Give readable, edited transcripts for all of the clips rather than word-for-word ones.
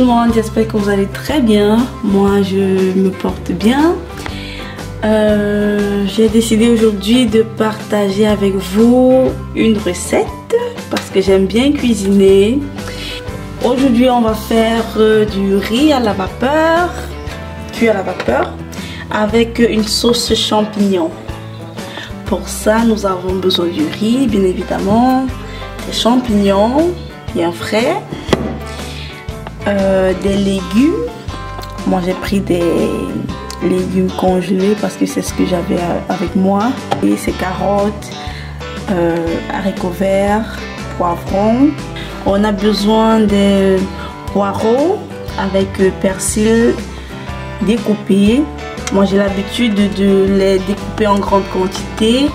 le monde, j'espère que vous allez très bien. Moi je me porte bien. J'ai décidé aujourd'hui de partager avec vous une recette parce que j'aime bien cuisiner. Aujourd'hui on va faire du riz à la vapeur, cuit à la vapeur avec une sauce champignon. Pour ça nous avons besoin du riz bien évidemment, des champignons bien frais, des légumes. Moi j'ai pris des légumes congelés parce que c'est ce que j'avais avec moi, et c'est carottes, haricots verts, poivrons. On a besoin de poireaux avec persil découpé. Moi j'ai l'habitude de les découper en grande quantité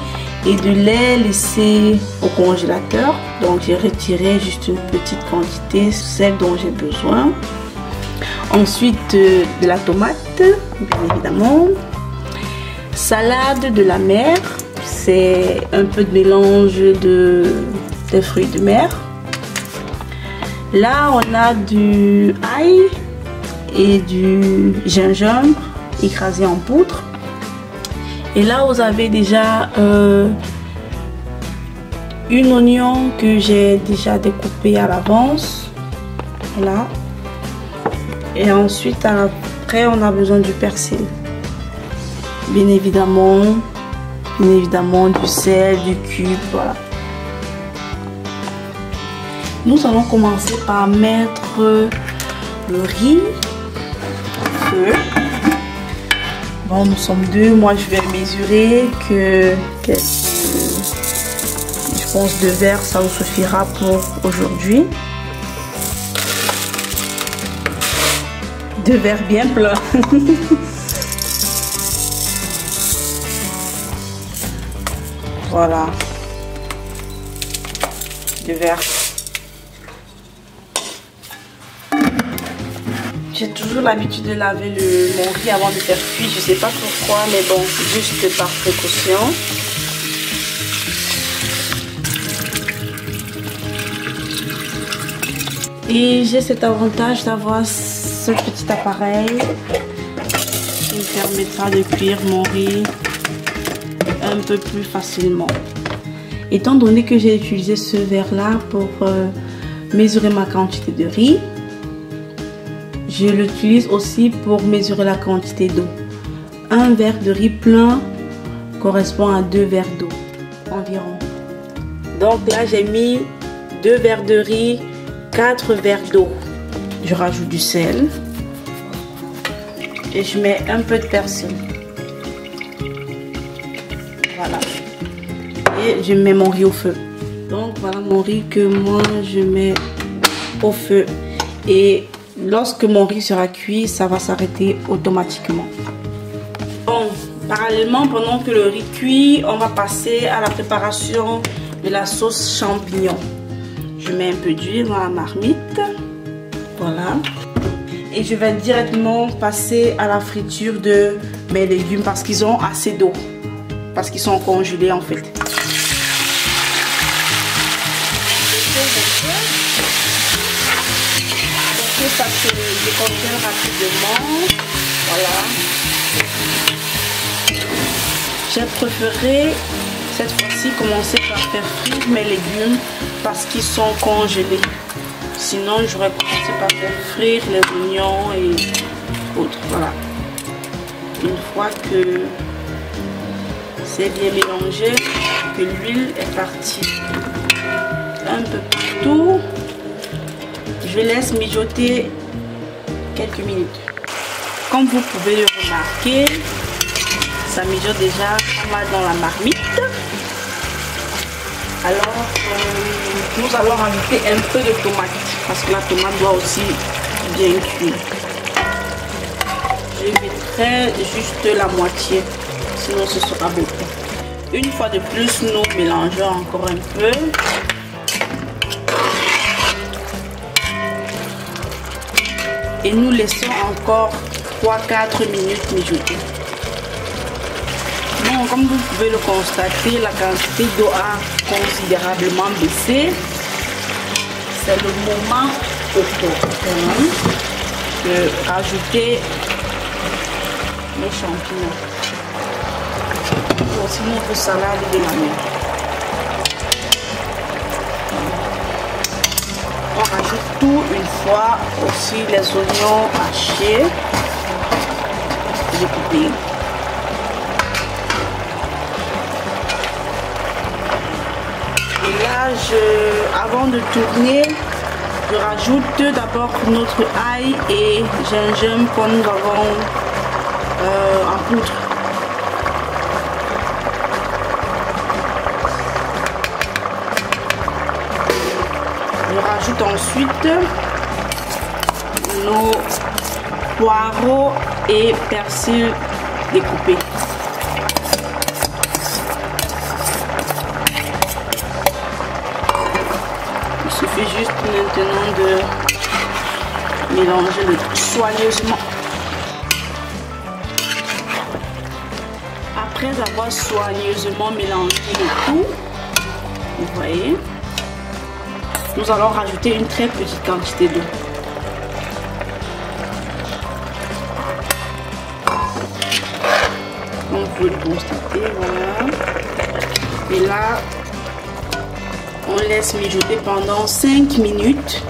et de les laisser au congélateur. Donc j'ai retiré juste une petite quantité, celle dont j'ai besoin. Ensuite de la tomate, bien évidemment. Salade de la mer, c'est un peu de mélange des fruits de mer. Là on a du ail et du gingembre écrasé en poudre. Et là vous avez déjà une oignon que j'ai déjà découpé à l'avance. Voilà. Et ensuite après on a besoin du persil. Bien évidemment du sel, du cube, voilà. Nous allons commencer par mettre le riz au feu. Bon, nous sommes deux, moi je vais mesurer que je pense 2 verres ça vous suffira pour aujourd'hui. 2 verres bien pleins. Voilà, 2 verres. J'ai toujours l'habitude de laver mon riz avant de faire cuire. Je sais pas pourquoi, mais bon, juste par précaution. Et j'ai cet avantage d'avoir ce petit appareil qui me permettra de cuire mon riz un peu plus facilement. Étant donné que j'ai utilisé ce verre là pour mesurer ma quantité de riz, je l'utilise aussi pour mesurer la quantité d'eau. Un verre de riz plein correspond à 2 verres d'eau environ. Donc là j'ai mis 2 verres de riz, 4 verres d'eau. Je rajoute du sel et je mets un peu de persil. Voilà. Et je mets mon riz au feu. Donc voilà mon riz que moi je mets au feu. Et lorsque mon riz sera cuit, ça va s'arrêter automatiquement. Bon, parallèlement, pendant que le riz cuit, on va passer à la préparation de la sauce champignon. Je mets un peu d'huile dans la marmite. Voilà. Et je vais directement passer à la friture de mes légumes parce qu'ils ont assez d'eau. Parce qu'ils sont congelés en fait. Ça se décongèle rapidement. Voilà. J'ai préféré cette fois-ci commencer par faire frire mes légumes parce qu'ils sont congelés. Sinon j'aurais commencé par faire frire les oignons et autres. Voilà. Une fois que c'est bien mélangé, que l'huile est partie un peu partout, je laisse mijoter quelques minutes. Comme vous pouvez le remarquer, ça mijote déjà pas mal dans la marmite. Alors nous allons rajouter un peu de tomate parce que la tomate doit aussi bien cuire. Je mettrai juste la moitié, sinon ce sera beaucoup. Une fois de plus, nous mélangeons encore un peu. Et nous laissons encore 3-4 minutes mijoter. Bon, comme vous pouvez le constater, la quantité d'eau a considérablement baissé. C'est le moment opportun de rajouter les champignons. Voici notre salade de la mer. On rajoute tout une fois, aussi les oignons hachés, découpés. Et là, avant de tourner, je rajoute d'abord notre ail et gingembre que nous avons en poudre. Je rajoute ensuite nos poireaux et persil découpés. Il suffit juste maintenant de mélanger le tout soigneusement. Après avoir soigneusement mélangé le tout, vous voyez, nous allons rajouter une très petite quantité d'eau. Comme vous pouvez le constater, voilà. Et là, on laisse mijoter pendant 5 minutes.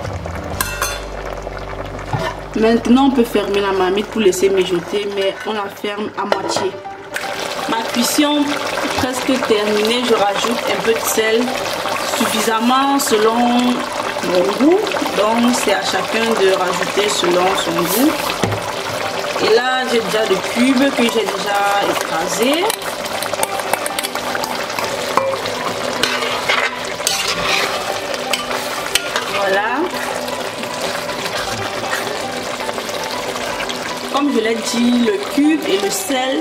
Maintenant, on peut fermer la marmite pour laisser mijoter, mais on la ferme à moitié. Ma cuisson presque terminée, je rajoute un peu de sel, suffisamment selon mon goût. Donc, c'est à chacun de rajouter selon son goût. Et là, j'ai déjà des cubes que j'ai déjà écrasés. Voilà. Comme je l'ai dit, le cube et le sel,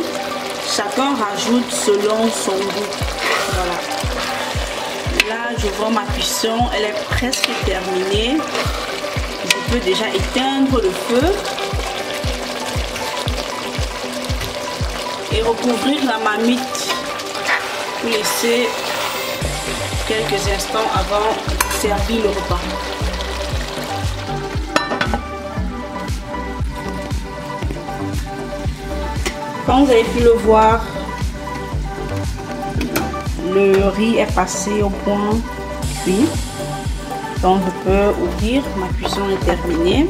chacun rajoute selon son goût. Voilà. Là, je vois ma cuisson, elle est presque terminée. Je peux déjà éteindre le feu et recouvrir la marmite pour laisser quelques instants avant de servir le repas. Comme vous avez pu le voir, le riz est passé au point cuit. Donc je peux ouvrir, ma cuisson est terminée.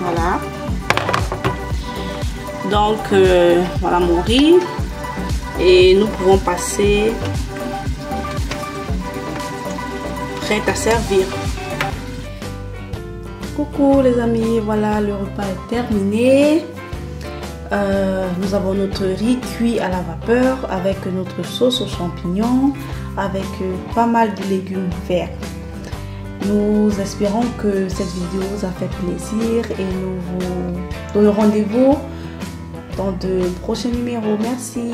Voilà. Donc voilà mon riz. Et nous pouvons passer prêt à servir. Coucou les amis, voilà le repas est terminé. Nous avons notre riz cuit à la vapeur avec notre sauce aux champignons, avec pas mal de légumes verts. Nous espérons que cette vidéo vous a fait plaisir et nous vous donnons rendez-vous dans de prochains numéros. Merci.